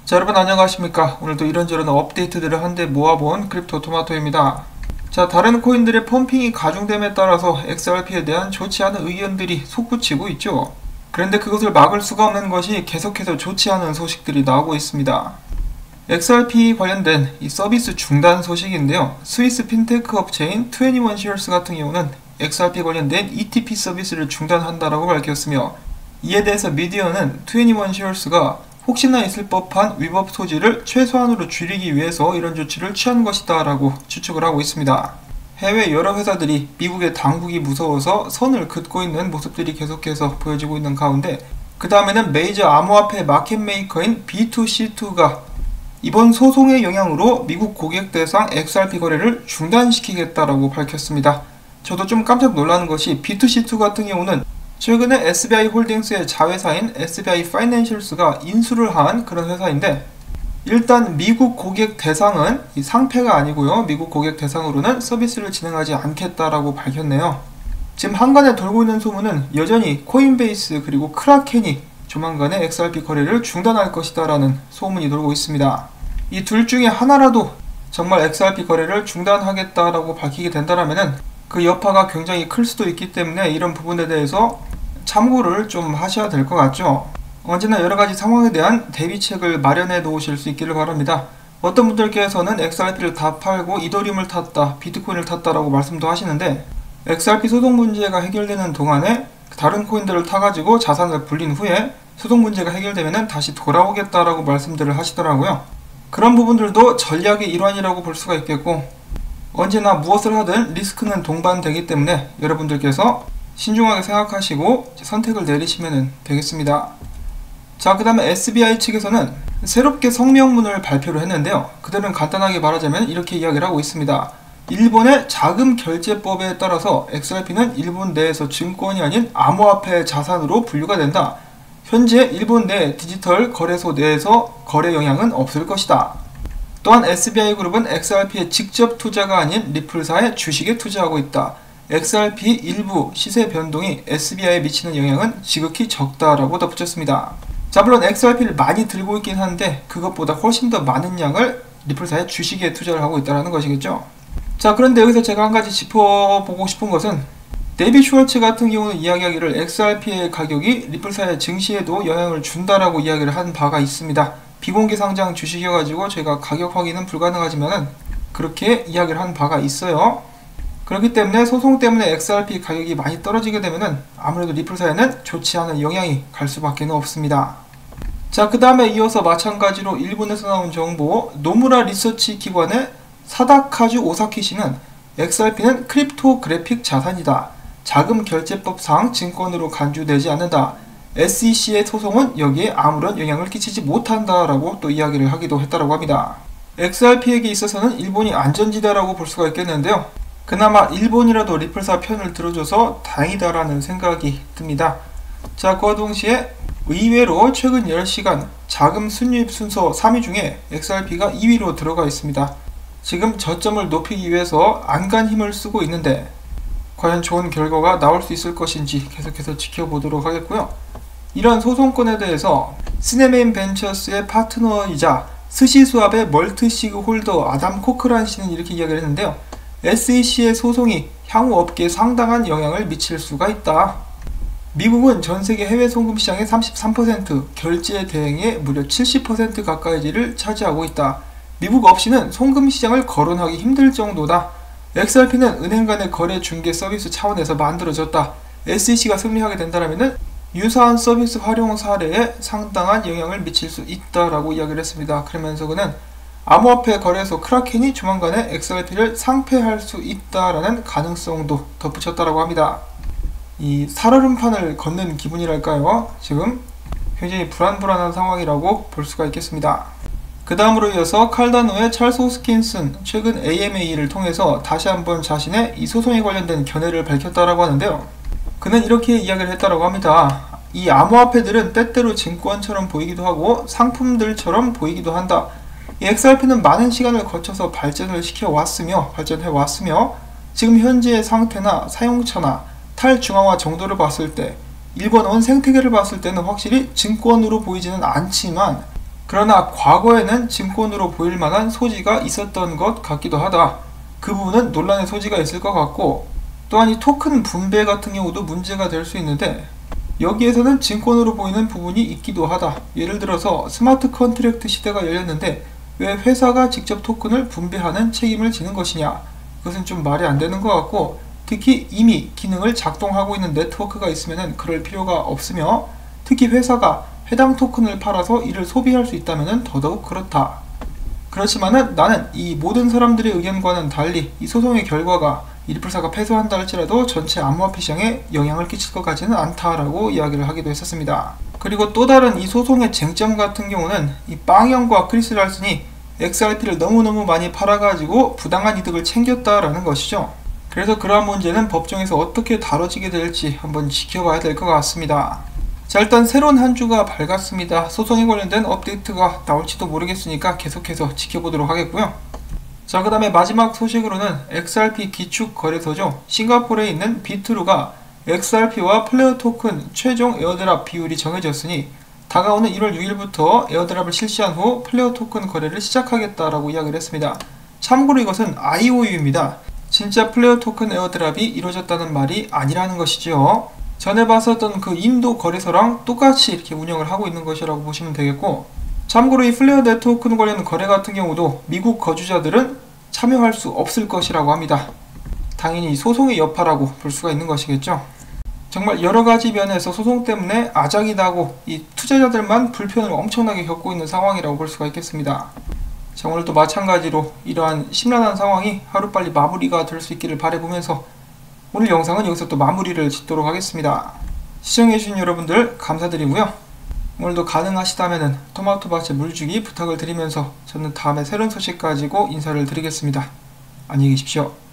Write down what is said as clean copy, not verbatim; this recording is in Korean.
자, 여러분 안녕하십니까. 오늘도 이런저런 업데이트들을 한데 모아본 크립토토마토입니다. 자, 다른 코인들의 펌핑이 가중됨에 따라서 XRP에 대한 좋지 않은 의견들이 솟구치고 있죠. 그런데 그것을 막을 수가 없는 것이 계속해서 좋지 않은 소식들이 나오고 있습니다. XRP 관련된 이 서비스 중단 소식인데요. 스위스 핀테크 업체인 21shares 같은 경우는 XRP 관련된 ETP 서비스를 중단한다라고 밝혔으며, 이에 대해서 미디어는 21shares가 혹시나 있을 법한 위법 소지를 최소한으로 줄이기 위해서 이런 조치를 취한 것이다 라고 추측을 하고 있습니다. 해외 여러 회사들이 미국의 당국이 무서워서 선을 긋고 있는 모습들이 계속해서 보여지고 있는 가운데, 그 다음에는 메이저 암호화폐 마켓메이커인 B2C2가 이번 소송의 영향으로 미국 고객 대상 XRP 거래를 중단시키겠다라고 밝혔습니다. 저도 좀 깜짝 놀라는 것이 B2C2 같은 경우는 최근에 SBI 홀딩스의 자회사인 SBI 파이낸셜스가 인수를 한 그런 회사인데, 일단 미국 고객 대상은 이 상패가 아니고요, 미국 고객 대상으로는 서비스를 진행하지 않겠다라고 밝혔네요. 지금 한간에 돌고 있는 소문은 여전히 코인베이스 그리고 크라켄이 조만간에 XRP 거래를 중단할 것이다 라는 소문이 돌고 있습니다. 이 둘 중에 하나라도 정말 XRP 거래를 중단하겠다라고 밝히게 된다면 그 여파가 굉장히 클 수도 있기 때문에 이런 부분에 대해서 참고를 좀 하셔야 될 것 같죠. 언제나 여러가지 상황에 대한 대비책을 마련해 놓으실 수 있기를 바랍니다. 어떤 분들께서는 XRP를 다 팔고 이더리움을 탔다, 비트코인을 탔다라고 말씀도 하시는데, XRP 소송 문제가 해결되는 동안에 다른 코인들을 타가지고 자산을 불린 후에 소송 문제가 해결되면 다시 돌아오겠다라고 말씀들을 하시더라고요. 그런 부분들도 전략의 일환이라고 볼 수가 있겠고, 언제나 무엇을 하든 리스크는 동반되기 때문에 여러분들께서 신중하게 생각하시고 선택을 내리시면 되겠습니다. 자, 그 다음에 SBI 측에서는 새롭게 성명문을 발표를 했는데요. 그들은 간단하게 말하자면 이렇게 이야기를 하고 있습니다. 일본의 자금 결제법에 따라서 XRP는 일본 내에서 증권이 아닌 암호화폐 자산으로 분류가 된다. 현재 일본 내 디지털 거래소 내에서 거래 영향은 없을 것이다. 또한 SBI그룹은 XRP의 직접 투자가 아닌 리플사의 주식에 투자하고 있다. XRP 일부 시세 변동이 SBI에 미치는 영향은 지극히 적다라고 덧붙였습니다. 자, 물론 XRP를 많이 들고 있긴 한데 그것보다 훨씬 더 많은 양을 리플사의 주식에 투자를 하고 있다는 것이겠죠. 자, 그런데 여기서 제가 한 가지 짚어보고 싶은 것은, 데이빗 슈왈츠 같은 경우는 이야기하기를 XRP의 가격이 리플사의 증시에도 영향을 준다라고 이야기를 한 바가 있습니다. 비공개 상장 주식이어가지고 제가 가격 확인은 불가능하지만 그렇게 이야기를 한 바가 있어요. 그렇기 때문에 소송 때문에 XRP 가격이 많이 떨어지게 되면 아무래도 리플사에는 좋지 않은 영향이 갈 수밖에 없습니다. 자, 그 다음에 이어서 마찬가지로 일본에서 나온 정보, 노무라 리서치 기관의 사다카주 오사키 씨는 XRP는 크립토그래픽 자산이다. 자금 결제법상 증권으로 간주되지 않는다. SEC의 소송은 여기에 아무런 영향을 끼치지 못한다라고 또 이야기를 하기도 했다고 합니다. XRP에게 있어서는 일본이 안전지대라고 볼 수가 있겠는데요. 그나마 일본이라도 리플사 편을 들어줘서 다행이다라는 생각이 듭니다. 자, 그와 동시에 의외로 최근 10시간 자금 순유입 순서 3위 중에 XRP가 2위로 들어가 있습니다. 지금 저점을 높이기 위해서 안간 힘을 쓰고 있는데 과연 좋은 결과가 나올 수 있을 것인지 계속해서 지켜보도록 하겠고요. 이러한 소송건에 대해서 시네메인 벤처스의 파트너이자 스시수압의 멀티시그 홀더 아담 코크란 씨는 이렇게 이야기를 했는데요. SEC의 소송이 향후 업계에 상당한 영향을 미칠 수가 있다. 미국은 전세계 해외 송금 시장의 33%, 결제 대행의 무려 70% 가까이를 차지하고 있다. 미국 없이는 송금 시장을 거론하기 힘들 정도다. XRP는 은행 간의 거래 중개 서비스 차원에서 만들어졌다. SEC가 승리하게 된다면 유사한 서비스 활용 사례에 상당한 영향을 미칠 수 있다라고 이야기를 했습니다. 그러면서 그는 암호화폐 거래소 크라켄이 조만간에 XRP를 상폐할 수 있다라는 가능성도 덧붙였다라고 합니다. 이 살얼음판을 걷는 기분이랄까요? 지금 굉장히 불안한 상황이라고 볼 수가 있겠습니다. 그 다음으로 이어서 칼다노의 찰스 호스킨슨, 최근 AMA를 통해서 다시 한번 자신의 이 소송에 관련된 견해를 밝혔다라고 하는데요. 그는 이렇게 이야기를 했다라고 합니다. 이 암호화폐들은 때때로 증권처럼 보이기도 하고 상품들처럼 보이기도 한다. 이 XRP는 많은 시간을 거쳐서 발전해 왔으며 지금 현재의 상태나 사용처나 탈중앙화 정도를 봤을 때 일본은 생태계를 봤을 때는 확실히 증권으로 보이지는 않지만 그러나 과거에는 증권으로 보일 만한 소지가 있었던 것 같기도 하다. 그 부분은 논란의 소지가 있을 것 같고, 또한 이 토큰 분배 같은 경우도 문제가 될 수 있는데, 여기에서는 증권으로 보이는 부분이 있기도 하다. 예를 들어서 스마트 컨트랙트 시대가 열렸는데 왜 회사가 직접 토큰을 분배하는 책임을 지는 것이냐? 그것은 좀 말이 안 되는 것 같고, 특히 이미 기능을 작동하고 있는 네트워크가 있으면 그럴 필요가 없으며, 특히 회사가 해당 토큰을 팔아서 이를 소비할 수 있다면 더더욱 그렇다. 그렇지만은 나는 이 모든 사람들의 의견과는 달리 이 소송의 결과가 리플사가 패소한다 할지라도 전체 암호화폐 시장에 영향을 끼칠 것 같지는 않다라고 이야기를 하기도 했었습니다. 그리고 또 다른 이 소송의 쟁점 같은 경우는 이 빵형과 크리스 랄슨이 XRP를 너무너무 많이 팔아가지고 부당한 이득을 챙겼다라는 것이죠. 그래서 그러한 문제는 법정에서 어떻게 다뤄지게 될지 한번 지켜봐야 될 것 같습니다. 자, 일단 새로운 한 주가 밝았습니다. 소송에 관련된 업데이트가 나올지도 모르겠으니까 계속해서 지켜보도록 하겠고요. 자, 그 다음에 마지막 소식으로는 XRP 기축 거래소죠. 싱가포르에 있는 비트루가 XRP와 플레어 토큰 최종 에어드랍 비율이 정해졌으니 다가오는 1월 6일부터 에어드랍을 실시한 후 플레어 토큰 거래를 시작하겠다라고 이야기를 했습니다. 참고로 이것은 IOU입니다. 진짜 플레어 토큰 에어드랍이 이루어졌다는 말이 아니라는 것이죠. 전에 봤었던 그 인도 거래소랑 똑같이 이렇게 운영을 하고 있는 것이라고 보시면 되겠고, 참고로 이 플레어 네트워크 관련 거래 같은 경우도 미국 거주자들은 참여할 수 없을 것이라고 합니다. 당연히 소송의 여파라고 볼 수가 있는 것이겠죠. 정말 여러가지 면에서 소송 때문에 아작이 나고 이 투자자들만 불편을 엄청나게 겪고 있는 상황이라고 볼 수가 있겠습니다. 자, 오늘도 마찬가지로 이러한 심란한 상황이 하루빨리 마무리가 될 수 있기를 바라보면서 오늘 영상은 여기서 또 마무리를 짓도록 하겠습니다. 시청해주신 여러분들 감사드리고요. 오늘도 가능하시다면 토마토밭에 물주기 부탁을 드리면서 저는 다음에 새로운 소식 가지고 인사를 드리겠습니다. 안녕히 계십시오.